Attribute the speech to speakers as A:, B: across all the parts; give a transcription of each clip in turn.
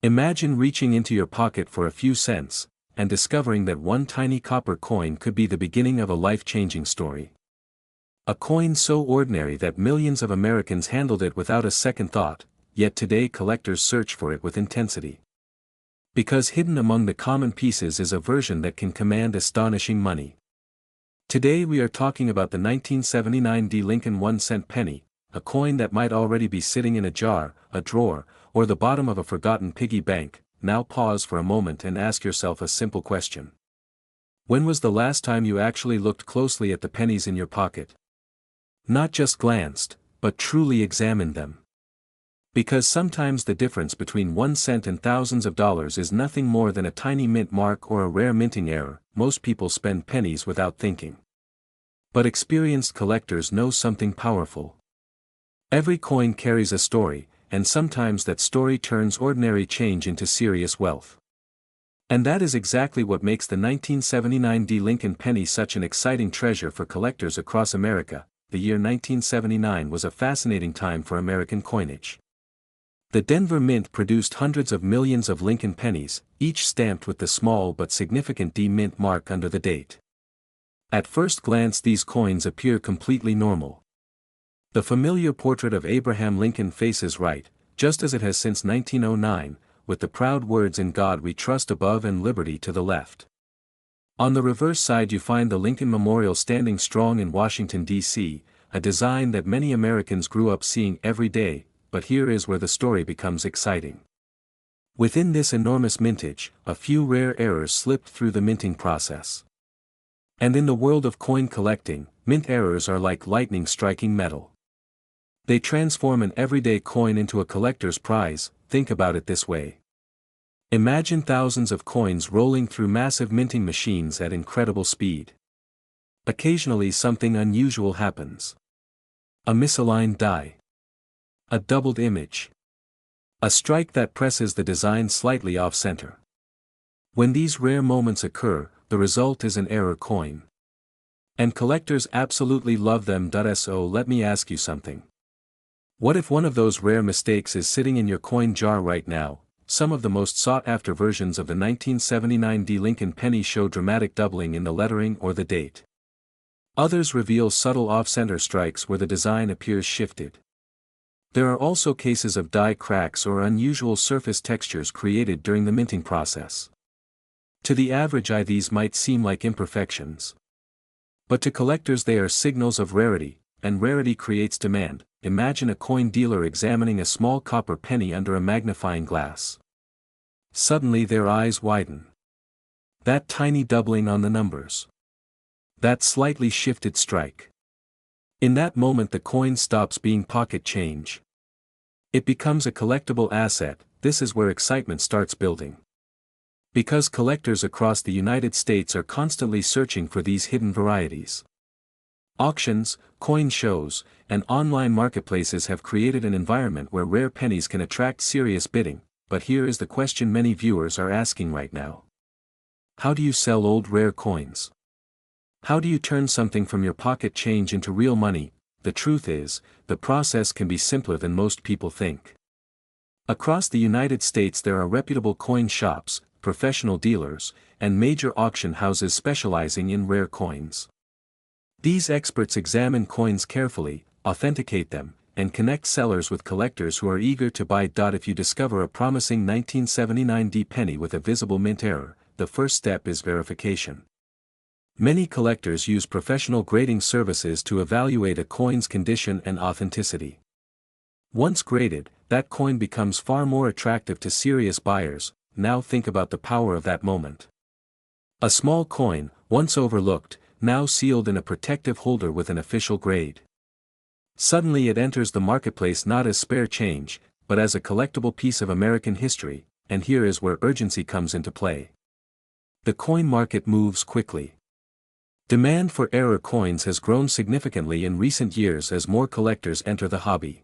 A: Imagine reaching into your pocket for a few cents, and discovering that one tiny copper coin could be the beginning of a life-changing story. A coin so ordinary that millions of Americans handled it without a second thought, yet today collectors search for it with intensity. Because hidden among the common pieces is a version that can command astonishing money. Today we are talking about the 1979 D. Lincoln 1-cent penny, a coin that might already be sitting in a jar, a drawer, or the bottom of a forgotten piggy bank. Now pause for a moment and ask yourself a simple question. When was the last time you actually looked closely at the pennies in your pocket? Not just glanced, but truly examined them. Because sometimes the difference between 1 cent and thousands of dollars is nothing more than a tiny mint mark or a rare minting error. Most people spend pennies without thinking. But experienced collectors know something powerful. Every coin carries a story, and sometimes that story turns ordinary change into serious wealth. And that is exactly what makes the 1979 D. Lincoln penny such an exciting treasure for collectors across America. The year 1979 was a fascinating time for American coinage. The Denver Mint produced hundreds of millions of Lincoln pennies, each stamped with the small but significant D mint mark under the date. At first glance these coins appear completely normal. The familiar portrait of Abraham Lincoln faces right, just as it has since 1909, with the proud words "In God We Trust" above and "Liberty" to the left. On the reverse side you find the Lincoln Memorial standing strong in Washington, D.C., a design that many Americans grew up seeing every day, but here is where the story becomes exciting. Within this enormous mintage, a few rare errors slipped through the minting process. And in the world of coin collecting, mint errors are like lightning striking metal. They transform an everyday coin into a collector's prize. Think about it this way. Imagine thousands of coins rolling through massive minting machines at incredible speed. Occasionally something unusual happens. A misaligned die. A doubled image. A strike that presses the design slightly off-center. When these rare moments occur, the result is an error coin. And collectors absolutely love them. So let me ask you something. What if one of those rare mistakes is sitting in your coin jar right now? Some of the most sought-after versions of the 1979 D. Lincoln penny show dramatic doubling in the lettering or the date. Others reveal subtle off-center strikes where the design appears shifted. There are also cases of die cracks or unusual surface textures created during the minting process. To the average eye these might seem like imperfections. But to collectors they are signals of rarity, and rarity creates demand. Imagine a coin dealer examining a small copper penny under a magnifying glass. Suddenly their eyes widen. That tiny doubling on the numbers. That slightly shifted strike. In that moment the coin stops being pocket change. It becomes a collectible asset. This is where excitement starts building. Because collectors across the United States are constantly searching for these hidden varieties. Auctions, coin shows, and online marketplaces have created an environment where rare pennies can attract serious bidding. But here is the question many viewers are asking right now. How do you sell old rare coins? How do you turn something from your pocket change into real money? The truth is, the process can be simpler than most people think. Across the United States there are reputable coin shops, professional dealers, and major auction houses specializing in rare coins. These experts examine coins carefully, authenticate them, and connect sellers with collectors who are eager to buy. If you discover a promising 1979 D penny with a visible mint error, the first step is verification. Many collectors use professional grading services to evaluate a coin's condition and authenticity. Once graded, that coin becomes far more attractive to serious buyers. Now think about the power of that moment. A small coin, once overlooked, now sealed in a protective holder with an official grade. Suddenly it enters the marketplace not as spare change, but as a collectible piece of American history, and here is where urgency comes into play. The coin market moves quickly. Demand for error coins has grown significantly in recent years as more collectors enter the hobby.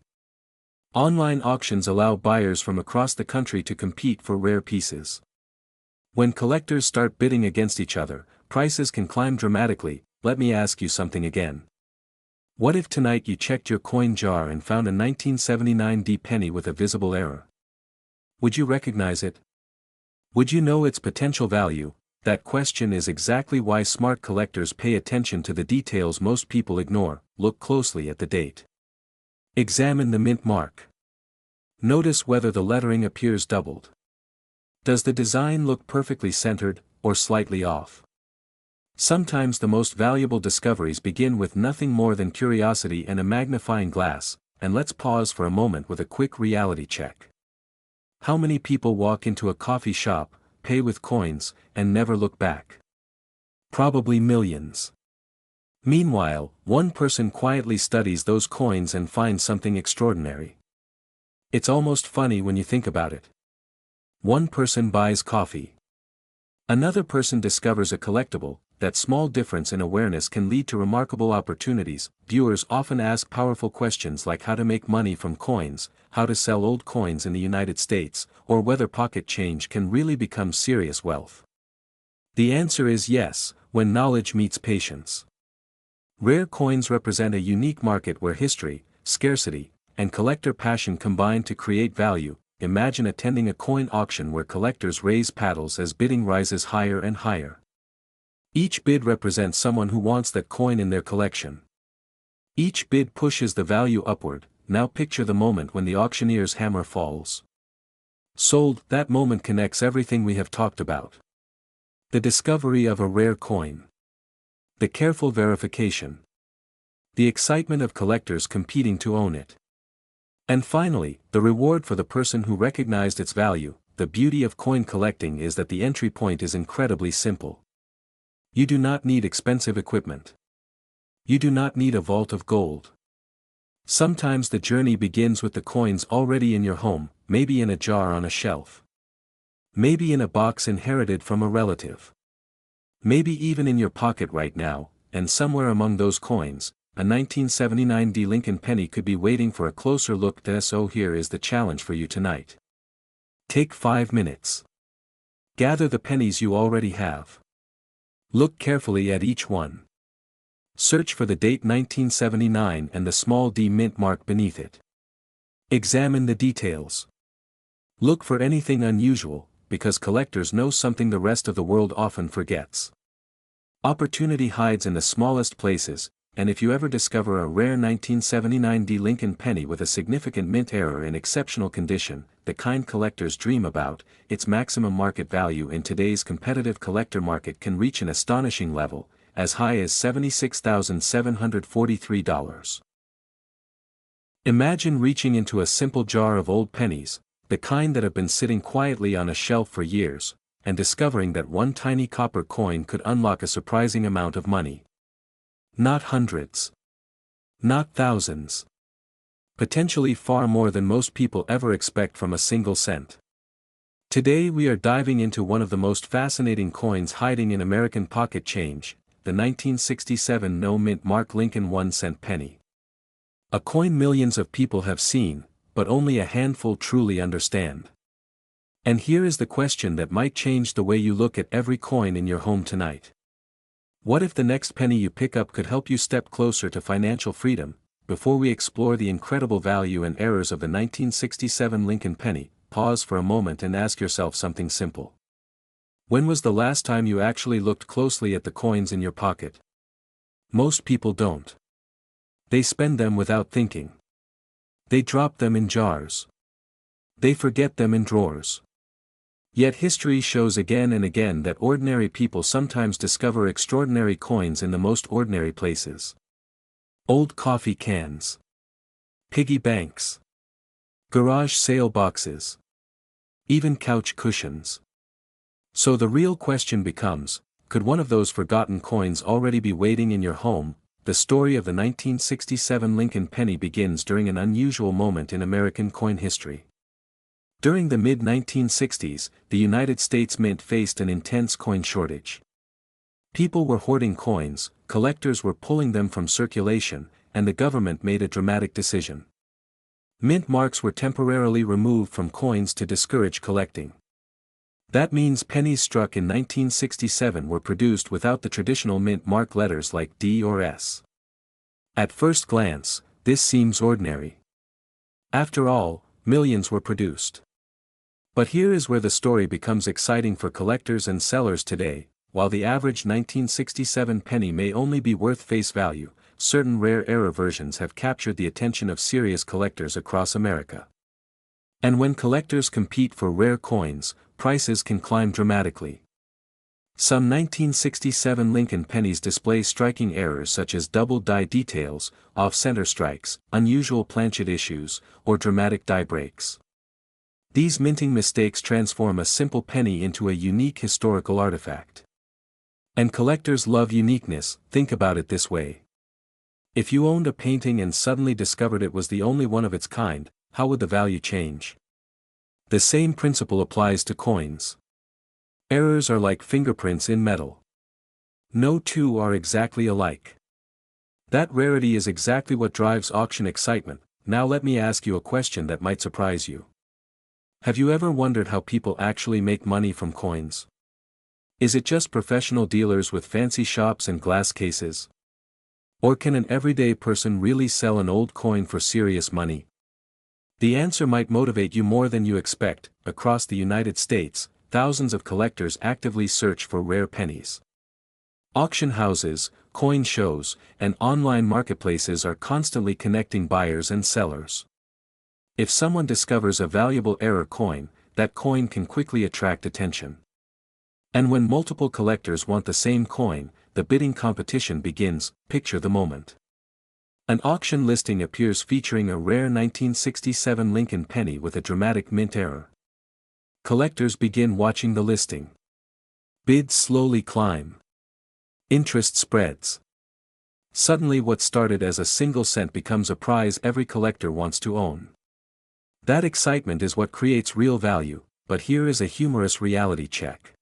A: Online auctions allow buyers from across the country to compete for rare pieces. When collectors start bidding against each other, prices can climb dramatically. Let me ask you something again. What if tonight you checked your coin jar and found a 1979 D penny with a visible error? Would you recognize it? Would you know its potential value? That question is exactly why smart collectors pay attention to the details most people ignore. Look closely at the date. Examine the mint mark. Notice whether the lettering appears doubled. Does the design look perfectly centered, or slightly off? Sometimes the most valuable discoveries begin with nothing more than curiosity and a magnifying glass, and let's pause for a moment with a quick reality check. How many people walk into a coffee shop, pay with coins, and never look back? Probably millions. Meanwhile, one person quietly studies those coins and finds something extraordinary. It's almost funny when you think about it. One person buys coffee. Another person discovers a collectible. That small difference in awareness can lead to remarkable opportunities. Viewers often ask powerful questions like how to make money from coins, how to sell old coins in the United States, or whether pocket change can really become serious wealth. The answer is yes, when knowledge meets patience. Rare coins represent a unique market where history, scarcity, and collector passion combine to create value. Imagine attending a coin auction where collectors raise paddles as bidding rises higher and higher. Each bid represents someone who wants that coin in their collection. Each bid pushes the value upward. Now picture the moment when the auctioneer's hammer falls. Sold. That moment connects everything we have talked about. The discovery of a rare coin. The careful verification. The excitement of collectors competing to own it. And finally, the reward for the person who recognized its value. The beauty of coin collecting is that the entry point is incredibly simple. You do not need expensive equipment. You do not need a vault of gold. Sometimes the journey begins with the coins already in your home, maybe in a jar on a shelf. Maybe in a box inherited from a relative. Maybe even in your pocket right now, and somewhere among those coins, a 1979 Lincoln penny could be waiting for a closer look. So here is the challenge for you tonight. Take 5 minutes. Gather the pennies you already have. Look carefully at each one. Search for the date 1979 and the small D mint mark beneath it. Examine the details. Look for anything unusual, because collectors know something the rest of the world often forgets. Opportunity hides in the smallest places, and if you ever discover a rare 1979 Lincoln penny with a significant mint error in exceptional condition, the kind collectors dream about, its maximum market value in today's competitive collector market can reach an astonishing level, as high as $76,743. Imagine reaching into a simple jar of old pennies, the kind that have been sitting quietly on a shelf for years, and discovering that one tiny copper coin could unlock a surprising amount of money. Not hundreds. Not thousands. Potentially far more than most people ever expect from a single cent. Today we are diving into one of the most fascinating coins hiding in American pocket change, the 1967 no-mint mark Lincoln 1-cent penny. A coin millions of people have seen, but only a handful truly understand. And here is the question that might change the way you look at every coin in your home tonight. What if the next penny you pick up could help you step closer to financial freedom? Before we explore the incredible value and errors of the 1967 Lincoln penny, pause for a moment and ask yourself something simple. When was the last time you actually looked closely at the coins in your pocket? Most people don't. They spend them without thinking. They drop them in jars. They forget them in drawers. Yet history shows again and again that ordinary people sometimes discover extraordinary coins in the most ordinary places. Old coffee cans. Piggy banks. Garage sale boxes. Even couch cushions. So the real question becomes, could one of those forgotten coins already be waiting in your home? The story of the 1967 Lincoln penny begins during an unusual moment in American coin history. During the mid-1960s, the United States Mint faced an intense coin shortage. People were hoarding coins, collectors were pulling them from circulation, and the government made a dramatic decision. Mint marks were temporarily removed from coins to discourage collecting. That means pennies struck in 1967 were produced without the traditional mint mark letters like D or S. At first glance, this seems ordinary. After all, millions were produced. But here is where the story becomes exciting for collectors and sellers today. While the average 1967 penny may only be worth face value, certain rare era versions have captured the attention of serious collectors across America. And when collectors compete for rare coins, prices can climb dramatically. Some 1967 Lincoln pennies display striking errors such as double die details, off-center strikes, unusual planchet issues, or dramatic die breaks. These minting mistakes transform a simple penny into a unique historical artifact. And collectors love uniqueness. Think about it this way. If you owned a painting and suddenly discovered it was the only one of its kind, how would the value change? The same principle applies to coins. Errors are like fingerprints in metal. No two are exactly alike. That rarity is exactly what drives auction excitement. Now let me ask you a question that might surprise you. Have you ever wondered how people actually make money from coins? Is it just professional dealers with fancy shops and glass cases? Or can an everyday person really sell an old coin for serious money? The answer might motivate you more than you expect. Across the United States, thousands of collectors actively search for rare pennies. Auction houses, coin shows, and online marketplaces are constantly connecting buyers and sellers. If someone discovers a valuable error coin, that coin can quickly attract attention. And when multiple collectors want the same coin, the bidding competition begins. Picture the moment. An auction listing appears featuring a rare 1967 Lincoln penny with a dramatic mint error. Collectors begin watching the listing. Bids slowly climb. Interest spreads. Suddenly what started as a single cent becomes a prize every collector wants to own. That excitement is what creates real value, but here is a humorous reality check.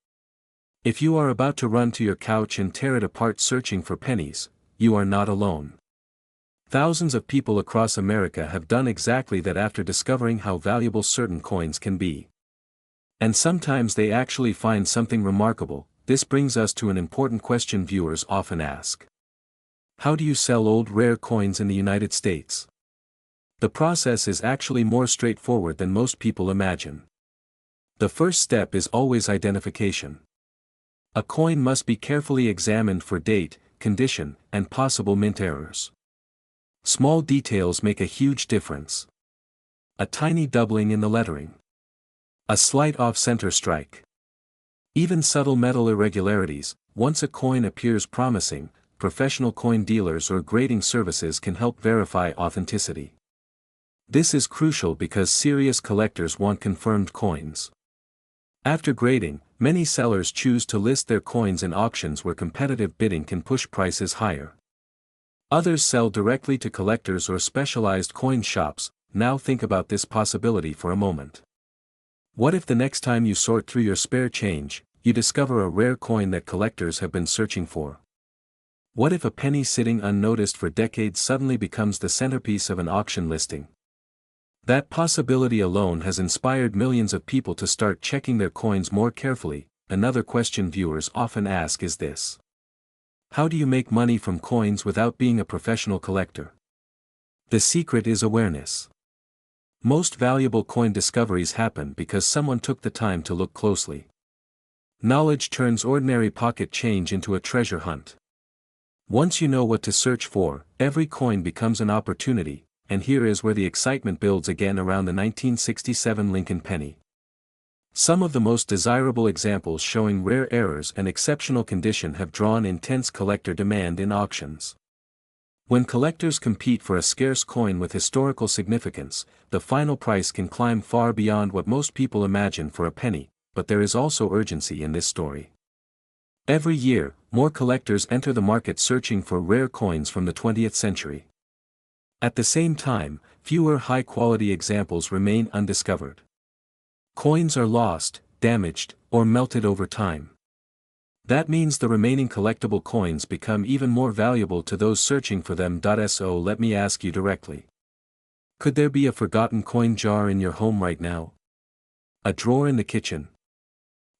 A: If you are about to run to your couch and tear it apart searching for pennies, you are not alone. Thousands of people across America have done exactly that after discovering how valuable certain coins can be. And sometimes they actually find something remarkable. This brings us to an important question viewers often ask. How do you sell old rare coins in the United States? The process is actually more straightforward than most people imagine. The first step is always identification. A coin must be carefully examined for date, condition, and possible mint errors. Small details make a huge difference. A tiny doubling in the lettering. A slight off-center strike. Even subtle metal irregularities. Once a coin appears promising, professional coin dealers or grading services can help verify authenticity. This is crucial because serious collectors want confirmed coins. After grading, many sellers choose to list their coins in auctions where competitive bidding can push prices higher. Others sell directly to collectors or specialized coin shops. Now think about this possibility for a moment. What if the next time you sort through your spare change, you discover a rare coin that collectors have been searching for? What if a penny sitting unnoticed for decades suddenly becomes the centerpiece of an auction listing? That possibility alone has inspired millions of people to start checking their coins more carefully. Another question viewers often ask is this. How do you make money from coins without being a professional collector? The secret is awareness. Most valuable coin discoveries happen because someone took the time to look closely. Knowledge turns ordinary pocket change into a treasure hunt. Once you know what to search for, every coin becomes an opportunity, and here is where the excitement builds again around the 1967 Lincoln penny. Some of the most desirable examples showing rare errors and exceptional condition have drawn intense collector demand in auctions. When collectors compete for a scarce coin with historical significance, the final price can climb far beyond what most people imagine for a penny, but there is also urgency in this story. Every year, more collectors enter the market searching for rare coins from the 20th century. At the same time, fewer high-quality examples remain undiscovered. Coins are lost, damaged, or melted over time. That means the remaining collectible coins become even more valuable to those searching for them. So let me ask you directly. Could there be a forgotten coin jar in your home right now? A drawer in the kitchen?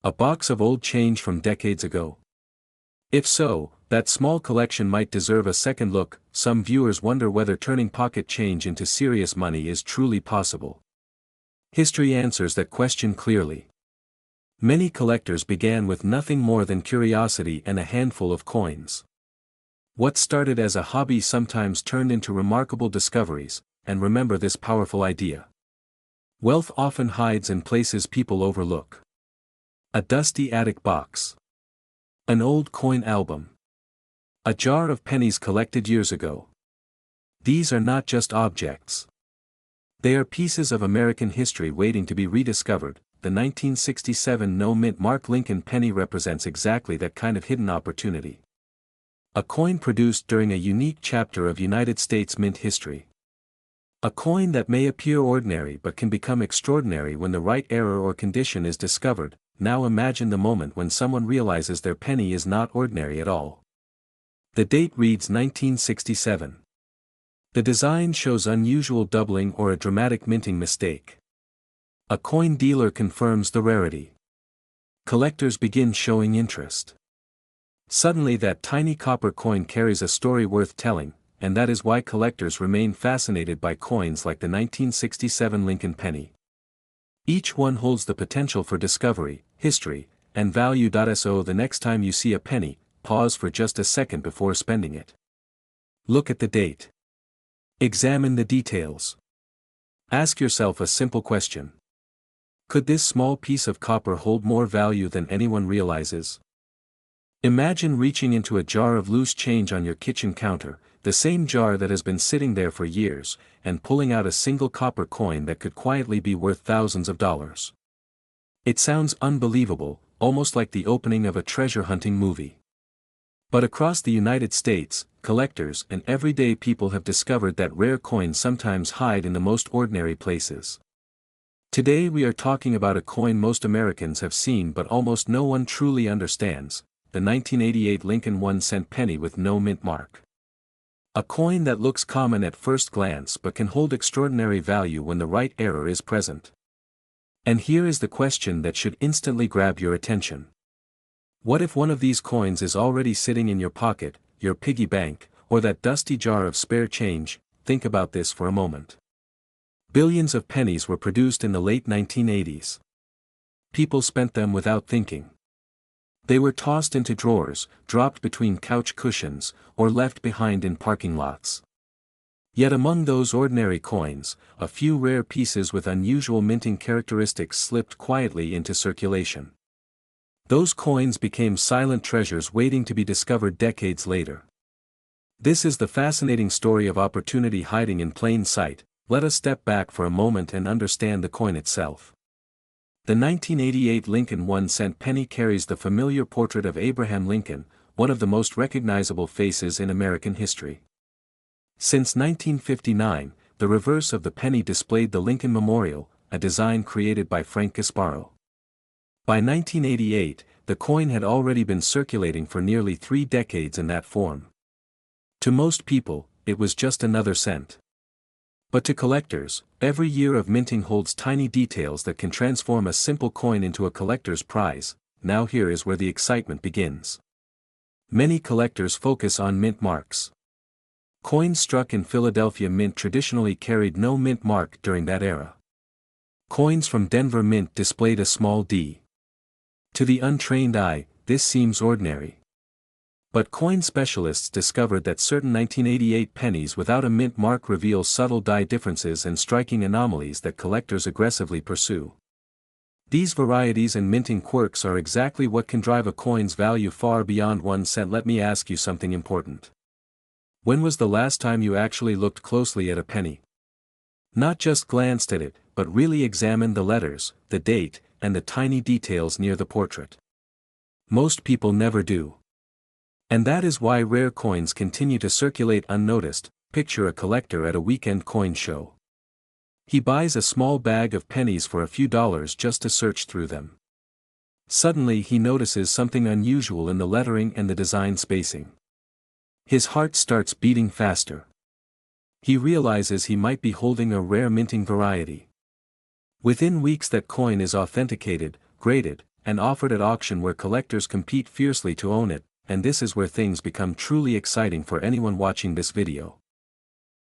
A: A box of old change from decades ago? If so, that small collection might deserve a second look. Some viewers wonder whether turning pocket change into serious money is truly possible. History answers that question clearly. Many collectors began with nothing more than curiosity and a handful of coins. What started as a hobby sometimes turned into remarkable discoveries, and remember this powerful idea. Wealth often hides in places people overlook. A dusty attic box. An old coin album. A jar of pennies collected years ago. These are not just objects. They are pieces of American history waiting to be rediscovered. The 1967 no-mint Mark Lincoln penny represents exactly that kind of hidden opportunity. A coin produced during a unique chapter of United States mint history. A coin that may appear ordinary but can become extraordinary when the right error or condition is discovered. Now imagine the moment when someone realizes their penny is not ordinary at all. The date reads 1967. The design shows unusual doubling or a dramatic minting mistake. A coin dealer confirms the rarity. Collectors begin showing interest. Suddenly that tiny copper coin carries a story worth telling, and that is why collectors remain fascinated by coins like the 1967 Lincoln penny. Each one holds the potential for discovery, history, and value. So the next time you see a penny, pause for just a second before spending it. Look at the date. Examine the details. Ask yourself a simple question. Could this small piece of copper hold more value than anyone realizes? Imagine reaching into a jar of loose change on your kitchen counter, the same jar that has been sitting there for years, and pulling out a single copper coin that could quietly be worth thousands of dollars. It sounds unbelievable, almost like the opening of a treasure hunting movie. But across the United States, collectors and everyday people have discovered that rare coins sometimes hide in the most ordinary places. Today we are talking about a coin most Americans have seen but almost no one truly understands, the 1988 Lincoln 1-cent penny with no mint mark. A coin that looks common at first glance but can hold extraordinary value when the right error is present. And here is the question that should instantly grab your attention. What if one of these coins is already sitting in your pocket, your piggy bank, or that dusty jar of spare change? Think about this for a moment. Billions of pennies were produced in the late 1980s. People spent them without thinking. They were tossed into drawers, dropped between couch cushions, or left behind in parking lots. Yet among those ordinary coins, a few rare pieces with unusual minting characteristics slipped quietly into circulation. Those coins became silent treasures waiting to be discovered decades later. This is the fascinating story of opportunity hiding in plain sight. Let us step back for a moment and understand the coin itself. The 1988 Lincoln 1-cent penny carries the familiar portrait of Abraham Lincoln, one of the most recognizable faces in American history. Since 1959, the reverse of the penny displayed the Lincoln Memorial, a design created by Frank Gasparo. By 1988, the coin had already been circulating for nearly 3 decades in that form. To most people, it was just another cent. But to collectors, every year of minting holds tiny details that can transform a simple coin into a collector's prize. Now here is where the excitement begins. Many collectors focus on mint marks. Coins struck in Philadelphia Mint traditionally carried no mint mark during that era. Coins from Denver Mint displayed a small D. To the untrained eye, this seems ordinary. But coin specialists discovered that certain 1988 pennies without a mint mark reveal subtle die differences and striking anomalies that collectors aggressively pursue. These varieties and minting quirks are exactly what can drive a coin's value far beyond 1 cent. Let me ask you something important. When was the last time you actually looked closely at a penny? Not just glanced at it, but really examined the letters, the date, and the tiny details near the portrait. Most people never do. And that is why rare coins continue to circulate unnoticed. Picture a collector at a weekend coin show. He buys a small bag of pennies for a few dollars just to search through them. Suddenly he notices something unusual in the lettering and the design spacing. His heart starts beating faster. He realizes he might be holding a rare minting variety. Within weeks that coin is authenticated, graded, and offered at auction where collectors compete fiercely to own it, and this is where things become truly exciting for anyone watching this video.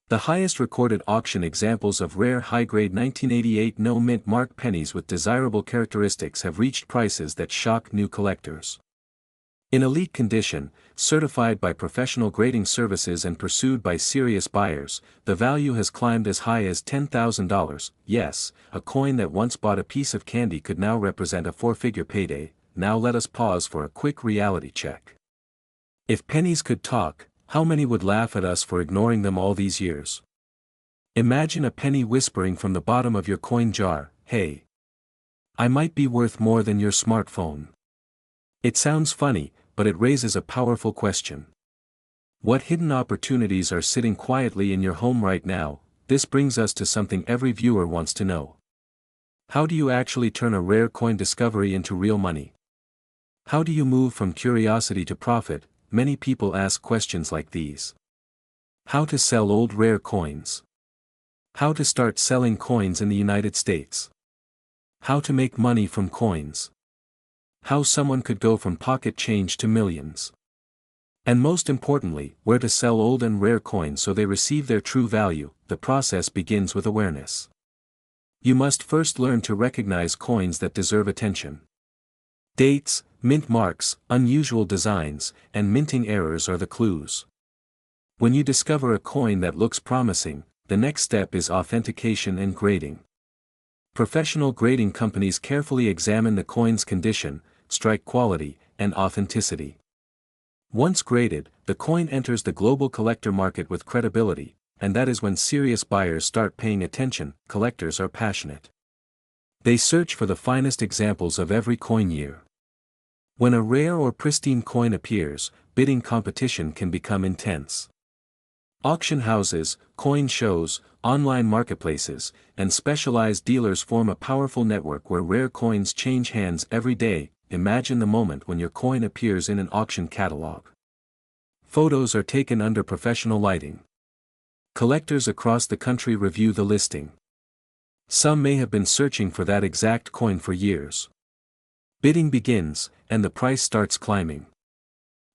A: The highest recorded auction examples of rare high-grade 1988 no-mint mark pennies with desirable characteristics have reached prices that shock new collectors. In elite condition, certified by professional grading services and pursued by serious buyers, the value has climbed as high as $10,000. Yes, a coin that once bought a piece of candy could now represent a four-figure payday. Now let us pause for a quick reality check. If pennies could talk, how many would laugh at us for ignoring them all these years? Imagine a penny whispering from the bottom of your coin jar, "Hey, I might be worth more than your smartphone." It sounds funny, but it raises a powerful question. What hidden opportunities are sitting quietly in your home right now? This brings us to something every viewer wants to know. How do you actually turn a rare coin discovery into real money? How do you move from curiosity to profit? Many people ask questions like these. How to sell old rare coins? How to start selling coins in the United States? How to make money from coins? How someone could go from pocket change to millions. And most importantly, where to sell old and rare coins so they receive their true value. The process begins with awareness. You must first learn to recognize coins that deserve attention. Dates, mint marks, unusual designs, and minting errors are the clues. When you discover a coin that looks promising, the next step is authentication and grading. Professional grading companies carefully examine the coin's condition, strike quality, and authenticity. Once graded, the coin enters the global collector market with credibility, and that is when serious buyers start paying attention. Collectors are passionate. They search for the finest examples of every coin year. When a rare or pristine coin appears, bidding competition can become intense. Auction houses, coin shows, online marketplaces, and specialized dealers form a powerful network where rare coins change hands every day. Imagine the moment when your coin appears in an auction catalog. Photos are taken under professional lighting. Collectors across the country review the listing. Some may have been searching for that exact coin for years. Bidding begins, and the price starts climbing.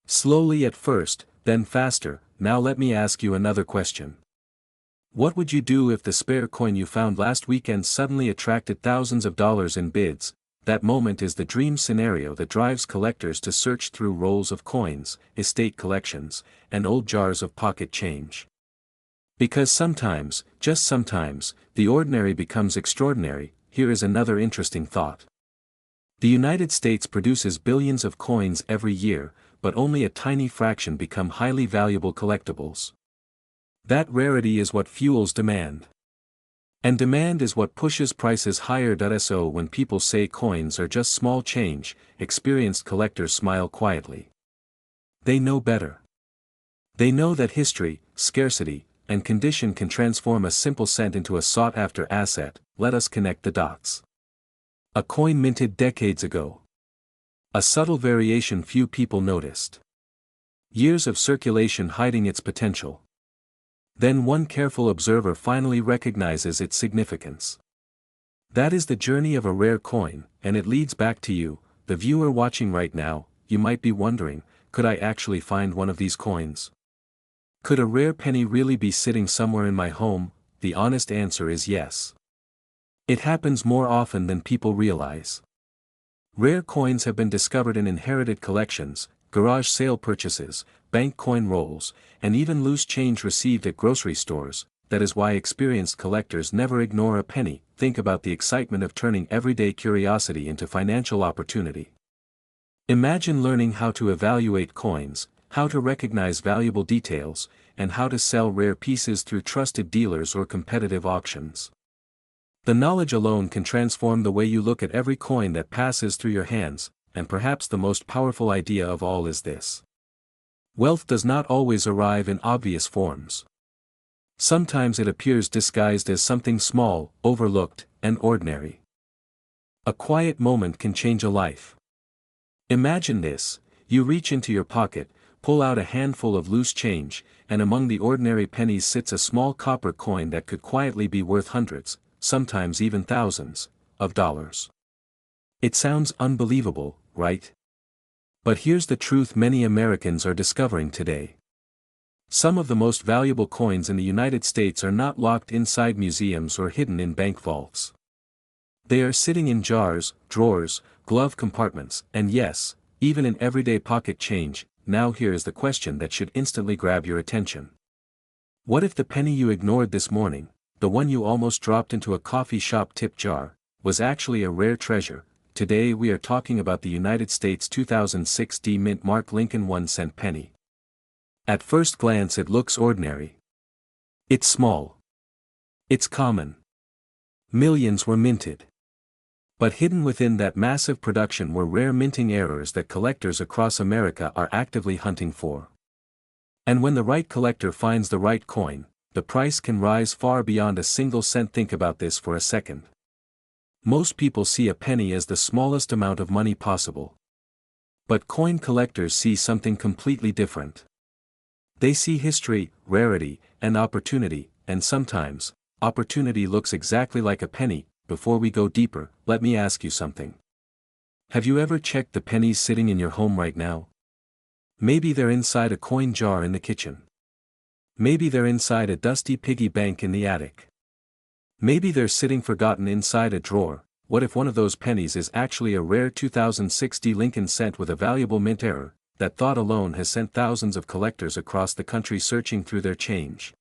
A: Slowly at first, then faster. Now let me ask you another question. What would you do if the spare coin you found last weekend suddenly attracted thousands of dollars in bids? That moment is the dream scenario that drives collectors to search through rolls of coins, estate collections, and old jars of pocket change. Because sometimes, just sometimes, the ordinary becomes extraordinary. Here is another interesting thought. The United States produces billions of coins every year, but only a tiny fraction become highly valuable collectibles. That rarity is what fuels demand. And demand is what pushes prices higher. So when people say coins are just small change, experienced collectors smile quietly. They know better. They know that history, scarcity, and condition can transform a simple cent into a sought-after asset. Let us connect the dots. A coin minted decades ago. A subtle variation few people noticed. Years of circulation hiding its potential. Then one careful observer finally recognizes its significance. That is the journey of a rare coin, and it leads back to you, the viewer watching right now. You might be wondering, could I actually find one of these coins? Could a rare penny really be sitting somewhere in my home? The honest answer is yes. It happens more often than people realize. Rare coins have been discovered in inherited collections, garage sale purchases, bank coin rolls, and even loose change received at grocery stores. That is why experienced collectors never ignore a penny. Think about the excitement of turning everyday curiosity into financial opportunity. Imagine learning how to evaluate coins, how to recognize valuable details, and how to sell rare pieces through trusted dealers or competitive auctions. The knowledge alone can transform the way you look at every coin that passes through your hands. And perhaps the most powerful idea of all is this. Wealth does not always arrive in obvious forms. Sometimes it appears disguised as something small, overlooked, and ordinary. A quiet moment can change a life. Imagine this: you reach into your pocket, pull out a handful of loose change, and among the ordinary pennies sits a small copper coin that could quietly be worth hundreds, sometimes even thousands, of dollars. It sounds unbelievable, right? But here's the truth many Americans are discovering today. Some of the most valuable coins in the United States are not locked inside museums or hidden in bank vaults. They are sitting in jars, drawers, glove compartments, and yes, even in everyday pocket change. Now here is the question that should instantly grab your attention. What if the penny you ignored this morning, the one you almost dropped into a coffee shop tip jar, was actually a rare treasure? Today we are talking about the United States 2006 D Mint Mark Lincoln 1-cent penny. At first glance it looks ordinary. It's small. It's common. Millions were minted. But hidden within that massive production were rare minting errors that collectors across America are actively hunting for. And when the right collector finds the right coin, the price can rise far beyond a single cent. Think about this for a second. Most people see a penny as the smallest amount of money possible. But coin collectors see something completely different. They see history, rarity, and opportunity, and sometimes, opportunity looks exactly like a penny. Before we go deeper, let me ask you something. Have you ever checked the pennies sitting in your home right now? Maybe they're inside a coin jar in the kitchen. Maybe they're inside a dusty piggy bank in the attic. Maybe they're sitting forgotten inside a drawer. What if one of those pennies is actually a rare 2006 D Lincoln cent with a valuable mint error? That thought alone has sent thousands of collectors across the country searching through their change.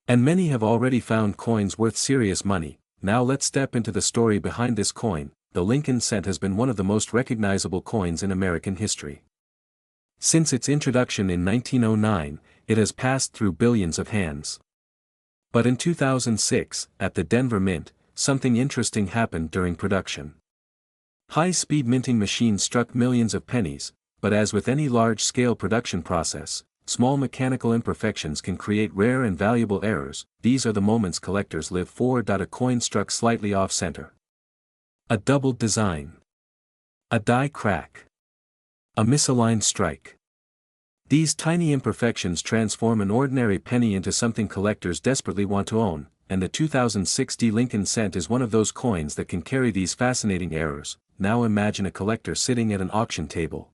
A: And many have already found coins worth serious money. Now let's step into the story behind this coin. The Lincoln cent has been one of the most recognizable coins in American history. Since its introduction in 1909, it has passed through billions of hands. But in 2006, at the Denver Mint, something interesting happened during production. High-speed minting machines struck millions of pennies, but as with any large-scale production process, small mechanical imperfections can create rare and valuable errors. These are the moments collectors live for. A coin struck slightly off-center. A doubled design. A die crack. A misaligned strike. These tiny imperfections transform an ordinary penny into something collectors desperately want to own, and the 2006 D Lincoln cent is one of those coins that can carry these fascinating errors. Now imagine a collector sitting at an auction table.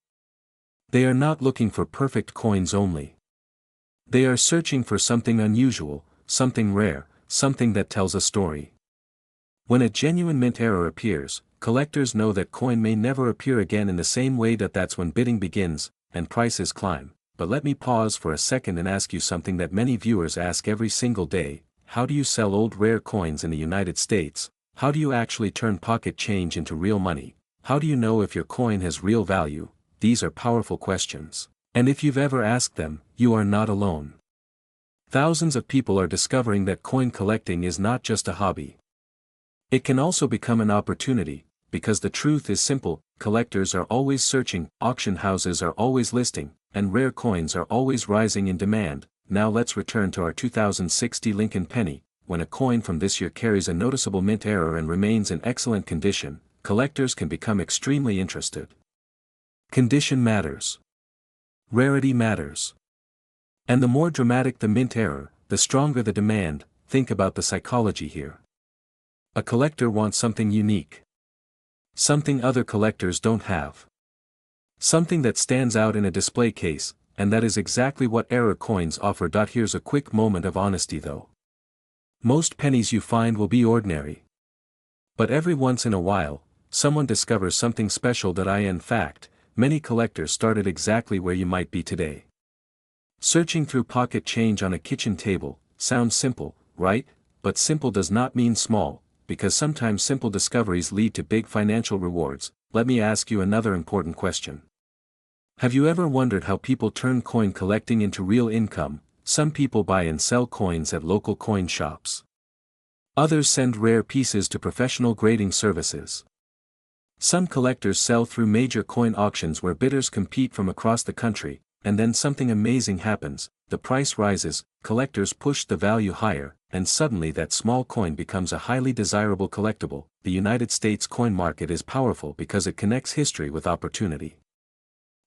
A: They are not looking for perfect coins only. They are searching for something unusual, something rare, something that tells a story. When a genuine mint error appears, collectors know that coin may never appear again in the same way. That's when bidding begins, and prices climb. But let me pause for a second and ask you something that many viewers ask every single day. How do you sell old rare coins in the United States? How do you actually turn pocket change into real money? How do you know if your coin has real value? These are powerful questions. And if you've ever asked them, you are not alone. Thousands of people are discovering that coin collecting is not just a hobby. It can also become an opportunity, because the truth is simple: collectors are always searching, auction houses are always listing, and rare coins are always rising in demand. Now let's return to our 2006 D Lincoln penny. When a coin from this year carries a noticeable mint error and remains in excellent condition, collectors can become extremely interested. Condition matters. Rarity matters. And the more dramatic the mint error, the stronger the demand. Think about the psychology here. A collector wants something unique. Something other collectors don't have. Something that stands out in a display case, and that is exactly what error coins offer. Here's a quick moment of honesty though. Most pennies you find will be ordinary. But every once in a while, someone discovers something special. In fact, many collectors started exactly where you might be today. Searching through pocket change on a kitchen table. Sounds simple, right? But simple does not mean small, because sometimes simple discoveries lead to big financial rewards. Let me ask you another important question. Have you ever wondered how people turn coin collecting into real income? Some people buy and sell coins at local coin shops. Others send rare pieces to professional grading services. Some collectors sell through major coin auctions where bidders compete from across the country, and then something amazing happens. The price rises, collectors push the value higher, and suddenly that small coin becomes a highly desirable collectible. The United States coin market is powerful because it connects history with opportunity.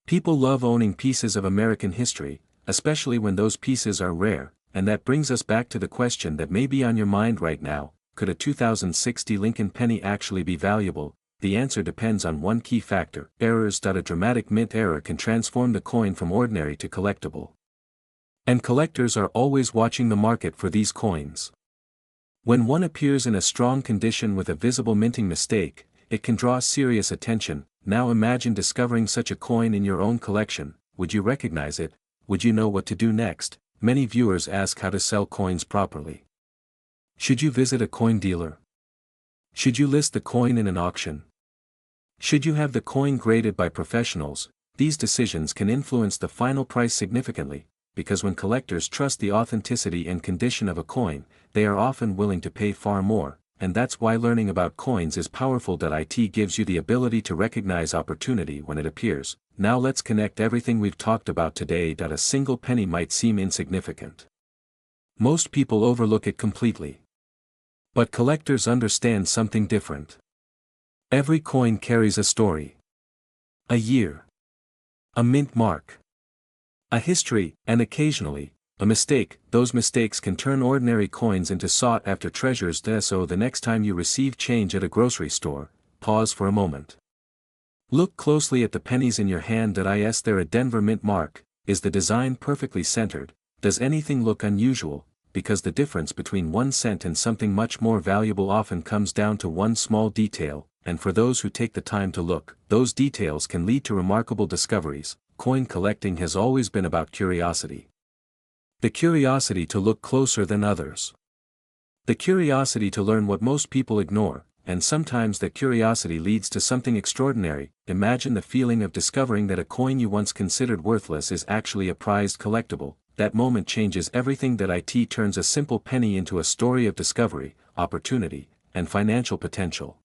A: People love owning pieces of American history, especially when those pieces are rare, and that brings us back to the question that may be on your mind right now: could a 2006 D Lincoln penny actually be valuable? The answer depends on one key factor: errors. A dramatic mint error can transform the coin from ordinary to collectible. And collectors are always watching the market for these coins. When one appears in a strong condition with a visible minting mistake, it can draw serious attention. Now imagine discovering such a coin in your own collection. Would you recognize it? Would you know what to do next? Many viewers ask how to sell coins properly. Should you visit a coin dealer? Should you list the coin in an auction? Should you have the coin graded by professionals? These decisions can influence the final price significantly, because when collectors trust the authenticity and condition of a coin, they are often willing to pay far more, and that's why learning about coins is powerful. It gives you the ability to recognize opportunity when it appears. Now let's connect everything we've talked about today. A single penny might seem insignificant. Most people overlook it completely. But collectors understand something different. Every coin carries a story. A year. A mint mark. A history, and occasionally, a mistake. Those mistakes can turn ordinary coins into sought-after treasures. So the next time you receive change at a grocery store, pause for a moment. Look closely at the pennies in your hand. Is there a Denver mint mark? Is the design perfectly centered? Does anything look unusual? Because the difference between 1 cent and something much more valuable often comes down to one small detail, and for those who take the time to look, those details can lead to remarkable discoveries. Coin collecting has always been about curiosity. The curiosity to look closer than others. The curiosity to learn what most people ignore, and sometimes that curiosity leads to something extraordinary. Imagine the feeling of discovering that a coin you once considered worthless is actually a prized collectible. That moment changes everything. It turns a simple penny into a story of discovery, opportunity, and financial potential.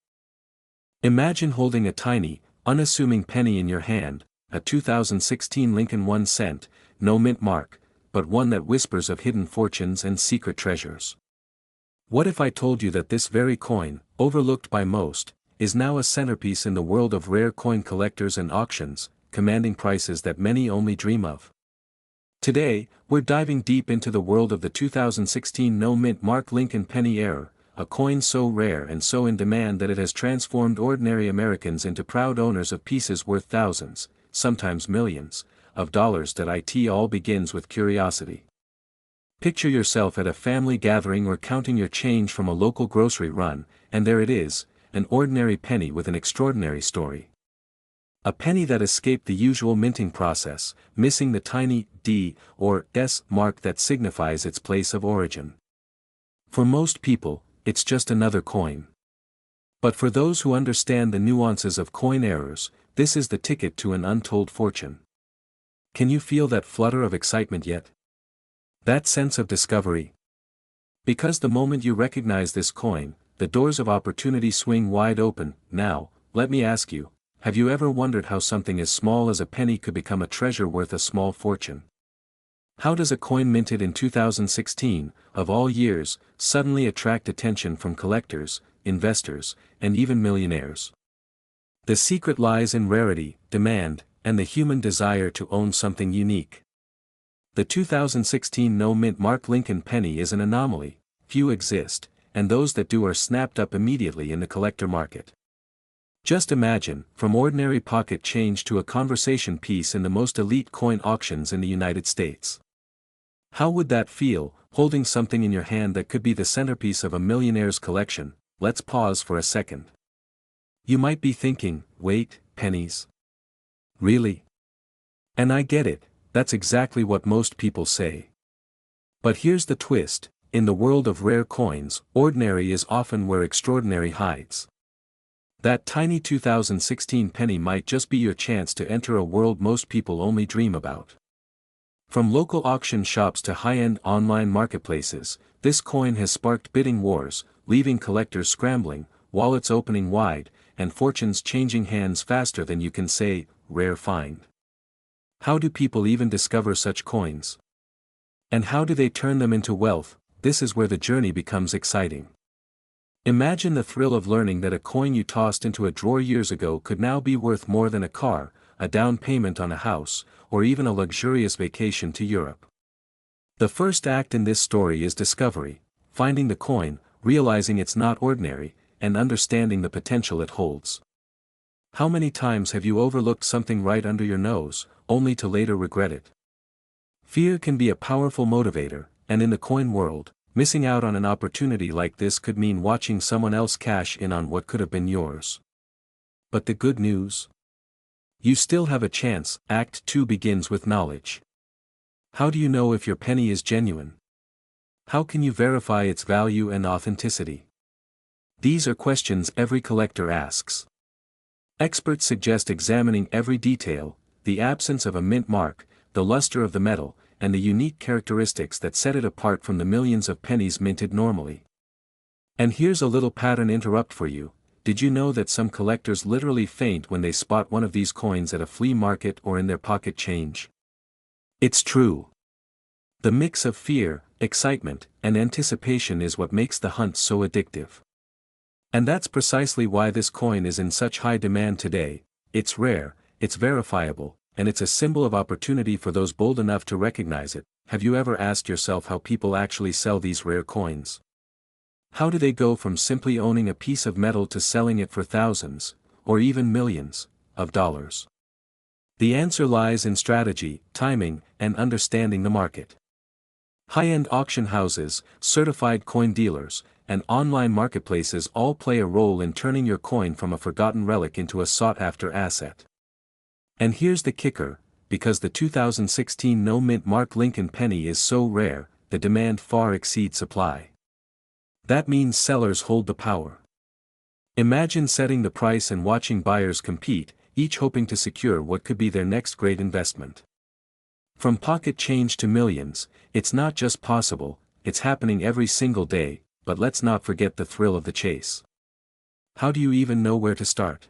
A: Imagine holding a tiny, unassuming penny in your hand, a 2016 Lincoln 1 cent, no mint mark, but one that whispers of hidden fortunes and secret treasures. What if I told you that this very coin, overlooked by most, is now a centerpiece in the world of rare coin collectors and auctions, commanding prices that many only dream of? Today, we're diving deep into the world of the 2016 no mint mark Lincoln penny era, a coin so rare and so in demand that it has transformed ordinary Americans into proud owners of pieces worth thousands, sometimes millions, of dollars. It all begins with curiosity. Picture yourself at a family gathering or counting your change from a local grocery run, and there it is, an ordinary penny with an extraordinary story. A penny that escaped the usual minting process, missing the tiny D or S mark that signifies its place of origin. For most people, it's just another coin. But for those who understand the nuances of coin errors, this is the ticket to an untold fortune. Can you feel that flutter of excitement yet? That sense of discovery? Because the moment you recognize this coin, the doors of opportunity swing wide open. Now, let me ask you, have you ever wondered how something as small as a penny could become a treasure worth a small fortune? How does a coin minted in 2016, of all years, suddenly attract attention from collectors, investors, and even millionaires? The secret lies in rarity, demand, and the human desire to own something unique. The 2016 no mint mark Lincoln penny is an anomaly. Few exist, and those that do are snapped up immediately in the collector market. Just imagine, from ordinary pocket change to a conversation piece in the most elite coin auctions in the United States. How would that feel, holding something in your hand that could be the centerpiece of a millionaire's collection? Let's pause for a second. You might be thinking, wait, pennies? Really? And I get it, that's exactly what most people say. But here's the twist, in the world of rare coins, ordinary is often where extraordinary hides. That tiny 2016 penny might just be your chance to enter a world most people only dream about. From local auction shops to high-end online marketplaces, this coin has sparked bidding wars, leaving collectors scrambling, wallets opening wide, and fortunes changing hands faster than you can say, rare find. How do people even discover such coins? And how do they turn them into wealth? This is where the journey becomes exciting. Imagine the thrill of learning that a coin you tossed into a drawer years ago could now be worth more than a car, a down payment on a house, or even a luxurious vacation to Europe. The first act in this story is discovery, finding the coin, realizing it's not ordinary, and understanding the potential it holds. How many times have you overlooked something right under your nose, only to later regret it? Fear can be a powerful motivator, and in the coin world, missing out on an opportunity like this could mean watching someone else cash in on what could have been yours. But the good news? You still have a chance. Act 2 begins with knowledge. How do you know if your penny is genuine? How can you verify its value and authenticity? These are questions every collector asks. Experts suggest examining every detail: the absence of a mint mark, the luster of the metal, and the unique characteristics that set it apart from the millions of pennies minted normally. And here's a little pattern interrupt for you. Did you know that some collectors literally faint when they spot one of these coins at a flea market or in their pocket change? It's true. The mix of fear, excitement, and anticipation is what makes the hunt so addictive. And that's precisely why this coin is in such high demand today. It's rare, it's verifiable, and it's a symbol of opportunity for those bold enough to recognize it. Have you ever asked yourself how people actually sell these rare coins? How do they go from simply owning a piece of metal to selling it for thousands, or even millions, of dollars? The answer lies in strategy, timing, and understanding the market. High-end auction houses, certified coin dealers, and online marketplaces all play a role in turning your coin from a forgotten relic into a sought-after asset. And here's the kicker: because the 2016 no-mint mark Lincoln penny is so rare, the demand far exceeds supply. That means sellers hold the power. Imagine setting the price and watching buyers compete, each hoping to secure what could be their next great investment. From pocket change to millions, it's not just possible, it's happening every single day. But let's not forget the thrill of the chase. How do you even know where to start?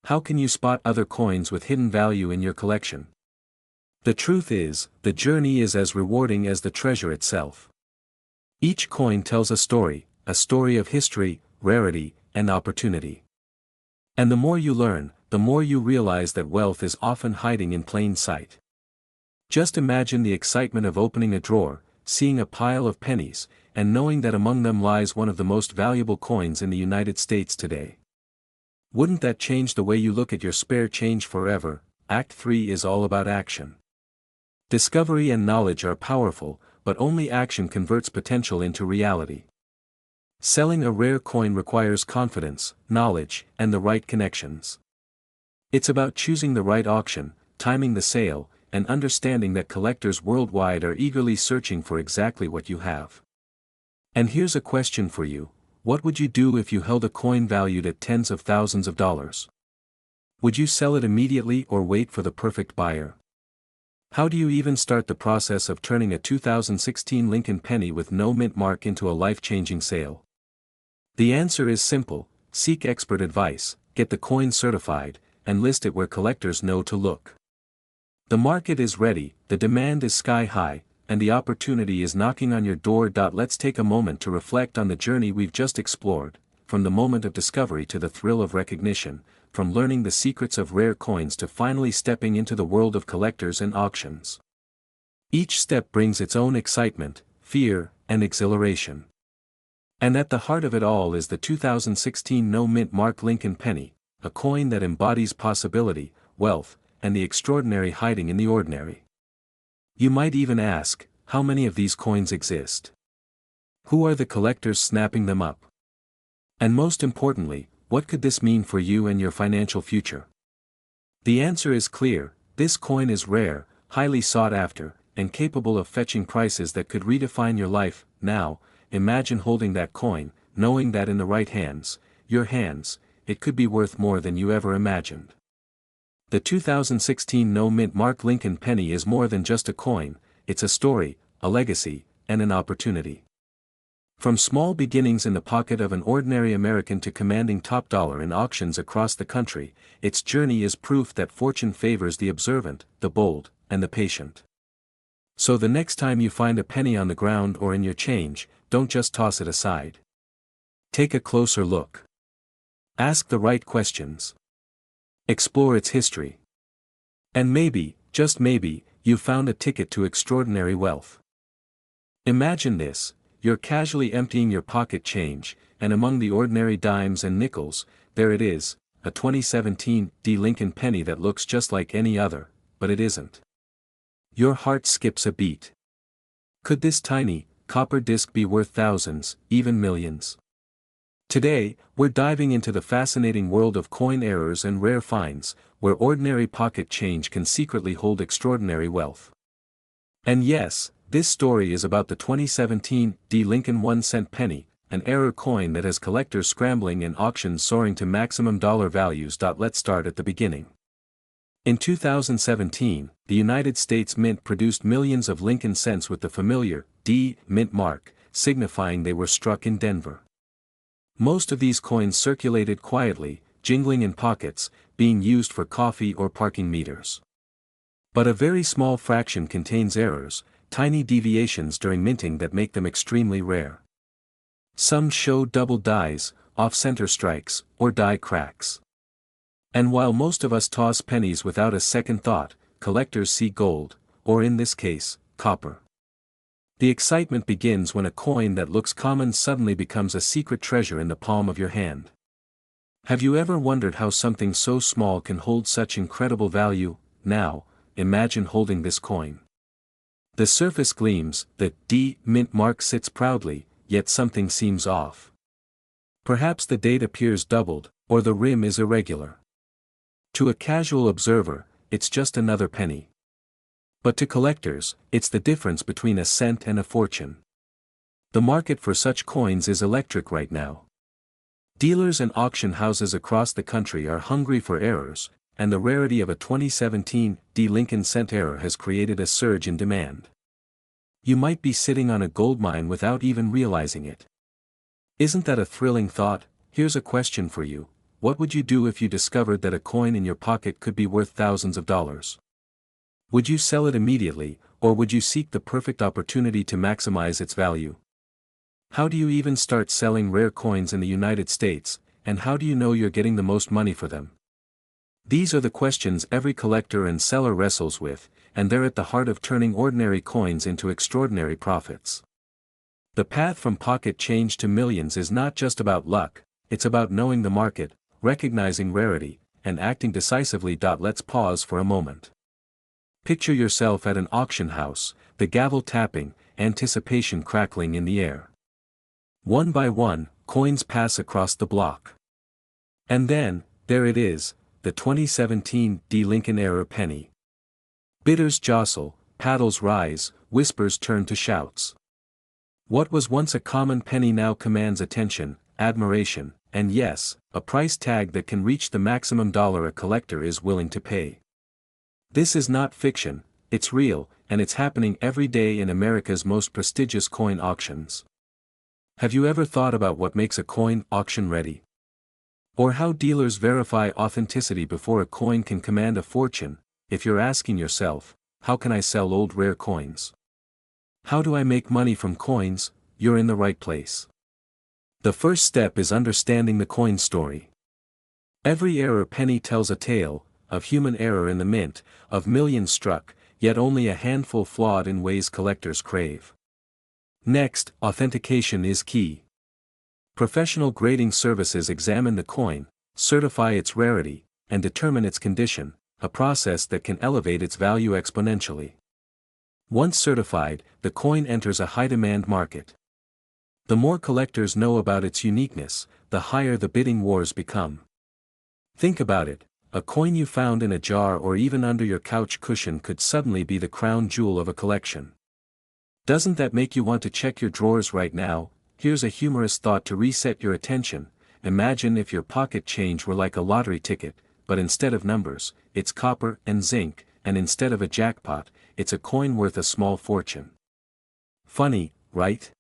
A: How can you spot other coins with hidden value in your collection? The truth is, the journey is as rewarding as the treasure itself. Each coin tells a story of history, rarity, and opportunity. And the more you learn, the more you realize that wealth is often hiding in plain sight. Just imagine the excitement of opening a drawer, seeing a pile of pennies, and knowing that among them lies one of the most valuable coins in the United States today. Wouldn't that change the way you look at your spare change forever? Act 3 is all about action. Discovery and knowledge are powerful, but only action converts potential into reality. Selling a rare coin requires confidence, knowledge, and the right connections. It's about choosing the right auction, timing the sale, and understanding that collectors worldwide are eagerly searching for exactly what you have. And here's a question for you: what would you do if you held a coin valued at tens of thousands of dollars? Would you sell it immediately or wait for the perfect buyer? How do you even start the process of turning a 2016 Lincoln penny with no mint mark into a life-changing sale? The answer is simple: seek expert advice, get the coin certified, and list it where collectors know to look. The market is ready, the demand is sky high, and the opportunity is knocking on your door. Let's take a moment to reflect on the journey we've just explored, from the moment of discovery to the thrill of recognition, from learning the secrets of rare coins to finally stepping into the world of collectors and auctions. Each step brings its own excitement, fear, and exhilaration. And at the heart of it all is the 2016 no-mint mark Lincoln penny, a coin that embodies possibility, wealth, and the extraordinary hiding in the ordinary. You might even ask, how many of these coins exist? Who are the collectors snapping them up? And most importantly, what could this mean for you and your financial future? The answer is clear: this coin is rare, highly sought after, and capable of fetching prices that could redefine your life. Now, imagine holding that coin, knowing that in the right hands, your hands, it could be worth more than you ever imagined. The 2016 no-mint mark Lincoln penny is more than just a coin, it's a story, a legacy, and an opportunity. From small beginnings in the pocket of an ordinary American to commanding top dollar in auctions across the country, its journey is proof that fortune favors the observant, the bold, and the patient. So the next time you find a penny on the ground or in your change, don't just toss it aside. Take a closer look. Ask the right questions. Explore its history. And maybe, just maybe, you found a ticket to extraordinary wealth. Imagine this: you're casually emptying your pocket change, and among the ordinary dimes and nickels, there it is, a 2017 Lincoln penny that looks just like any other, but it isn't. Your heart skips a beat. Could this tiny, copper disc be worth thousands, even millions? Today, we're diving into the fascinating world of coin errors and rare finds, where ordinary pocket change can secretly hold extraordinary wealth. And yes, this story is about the 2017 D. Lincoln 1-cent penny, an error coin that has collectors scrambling and auctions soaring to maximum dollar values. Let's start at the beginning. In 2017, the United States Mint produced millions of Lincoln cents with the familiar D. Mint mark, signifying they were struck in Denver. Most of these coins circulated quietly, jingling in pockets, being used for coffee or parking meters. But a very small fraction contains errors, tiny deviations during minting that make them extremely rare. Some show double dies, off-center strikes, or die cracks. And while most of us toss pennies without a second thought, collectors see gold, or in this case, copper. The excitement begins when a coin that looks common suddenly becomes a secret treasure in the palm of your hand. Have you ever wondered how something so small can hold such incredible value? Now, imagine holding this coin. The surface gleams, the D. Mint mark sits proudly, yet something seems off. Perhaps the date appears doubled, or the rim is irregular. To a casual observer, it's just another penny. But to collectors, it's the difference between a cent and a fortune. The market for such coins is electric right now. Dealers and auction houses across the country are hungry for errors, and the rarity of a 2017 D. Lincoln cent error has created a surge in demand. You might be sitting on a goldmine without even realizing it. Isn't that a thrilling thought? Here's a question for you. What would you do if you discovered that a coin in your pocket could be worth thousands of dollars? Would you sell it immediately, or would you seek the perfect opportunity to maximize its value? How do you even start selling rare coins in the United States, and how do you know you're getting the most money for them? These are the questions every collector and seller wrestles with, and they're at the heart of turning ordinary coins into extraordinary profits. The path from pocket change to millions is not just about luck, it's about knowing the market, recognizing rarity, and acting decisively. Let's pause for a moment. Picture yourself at an auction house, the gavel tapping, anticipation crackling in the air. One by one, coins pass across the block. And then, there it is, the 2017 D. Lincoln error penny. Bidders jostle, paddles rise, whispers turn to shouts. What was once a common penny now commands attention, admiration, and yes, a price tag that can reach the maximum dollar a collector is willing to pay. This is not fiction, it's real, and it's happening every day in America's most prestigious coin auctions. Have you ever thought about what makes a coin auction ready? Or how dealers verify authenticity before a coin can command a fortune? If you're asking yourself, how can I sell old rare coins? How do I make money from coins? You're in the right place. The first step is understanding the coin story. Every error penny tells a tale, of human error in the mint, of millions struck, yet only a handful flawed in ways collectors crave. Next, authentication is key. Professional grading services examine the coin, certify its rarity, and determine its condition, a process that can elevate its value exponentially. Once certified, the coin enters a high-demand market. The more collectors know about its uniqueness, the higher the bidding wars become. Think about it. A coin you found in a jar or even under your couch cushion could suddenly be the crown jewel of a collection. Doesn't that make you want to check your drawers right now? Here's a humorous thought to reset your attention. Imagine if your pocket change were like a lottery ticket, but instead of numbers, it's copper and zinc, and instead of a jackpot, it's a coin worth a small fortune. Funny, right?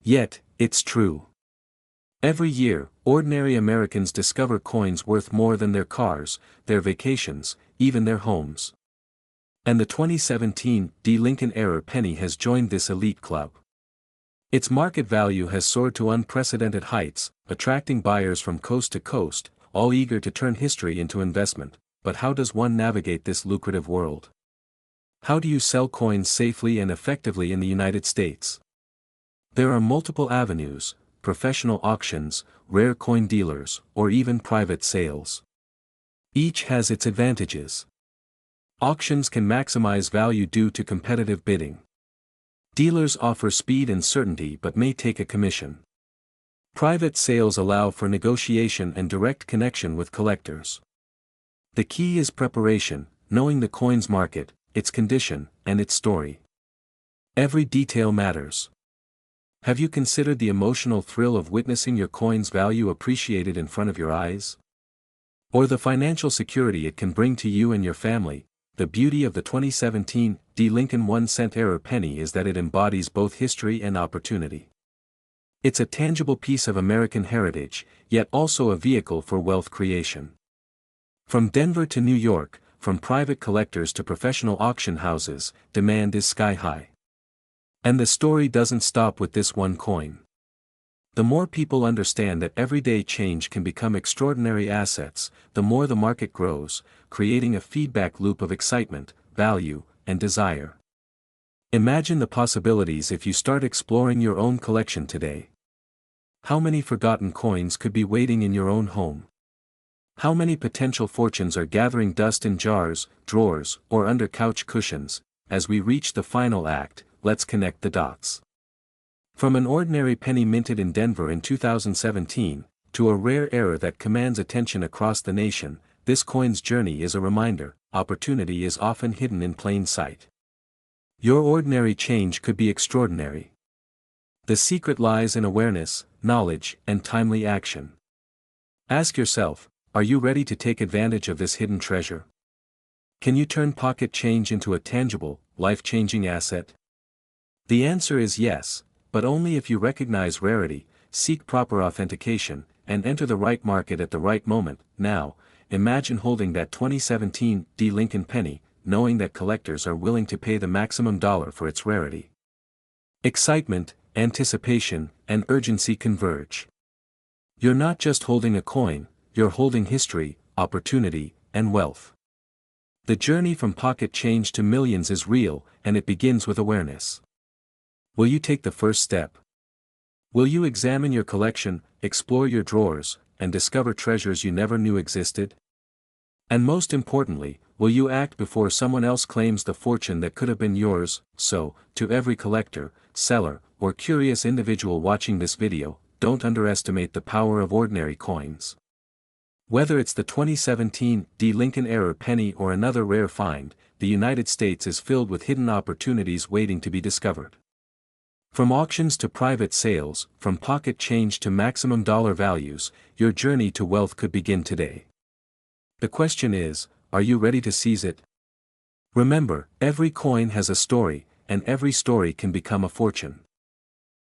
A: Yet, it's true. Every year, ordinary Americans discover coins worth more than their cars, their vacations, even their homes. And the 2017 D. Lincoln error penny has joined this elite club. Its market value has soared to unprecedented heights, attracting buyers from coast to coast, all eager to turn history into investment. But how does one navigate this lucrative world? How do you sell coins safely and effectively in the United States? There are multiple avenues: professional auctions, rare coin dealers, or even private sales. Each has its advantages. Auctions can maximize value due to competitive bidding. Dealers offer speed and certainty but may take a commission. Private sales allow for negotiation and direct connection with collectors. The key is preparation, knowing the coin's market, its condition, and its story. Every detail matters. Have you considered the emotional thrill of witnessing your coin's value appreciated in front of your eyes? Or the financial security it can bring to you and your family? The beauty of the 2017 D. Lincoln 1-cent era penny is that it embodies both history and opportunity. It's a tangible piece of American heritage, yet also a vehicle for wealth creation. From Denver to New York, from private collectors to professional auction houses, demand is sky-high. And the story doesn't stop with this one coin. The more people understand that everyday change can become extraordinary assets, the more the market grows, creating a feedback loop of excitement, value, and desire. Imagine the possibilities if you start exploring your own collection today. How many forgotten coins could be waiting in your own home? How many potential fortunes are gathering dust in jars, drawers, or under couch cushions? As we reach the final act, let's connect the dots. From an ordinary penny minted in Denver in 2017, to a rare era that commands attention across the nation, this coin's journey is a reminder: opportunity is often hidden in plain sight. Your ordinary change could be extraordinary. The secret lies in awareness, knowledge, and timely action. Ask yourself, are you ready to take advantage of this hidden treasure? Can you turn pocket change into a tangible, life-changing asset? The answer is yes, but only if you recognize rarity, seek proper authentication, and enter the right market at the right moment. Now, imagine holding that 2017 D. Lincoln penny, knowing that collectors are willing to pay the maximum dollar for its rarity. Excitement, anticipation, and urgency converge. You're not just holding a coin, you're holding history, opportunity, and wealth. The journey from pocket change to millions is real, and it begins with awareness. Will you take the first step? Will you examine your collection, explore your drawers, and discover treasures you never knew existed? And most importantly, will you act before someone else claims the fortune that could have been yours? So, to every collector, seller, or curious individual watching this video, don't underestimate the power of ordinary coins. Whether it's the 2017 D. Lincoln era penny or another rare find, the United States is filled with hidden opportunities waiting to be discovered. From auctions to private sales, from pocket change to maximum dollar values, your journey to wealth could begin today. The question is, are you ready to seize it? Remember, every coin has a story, and every story can become a fortune.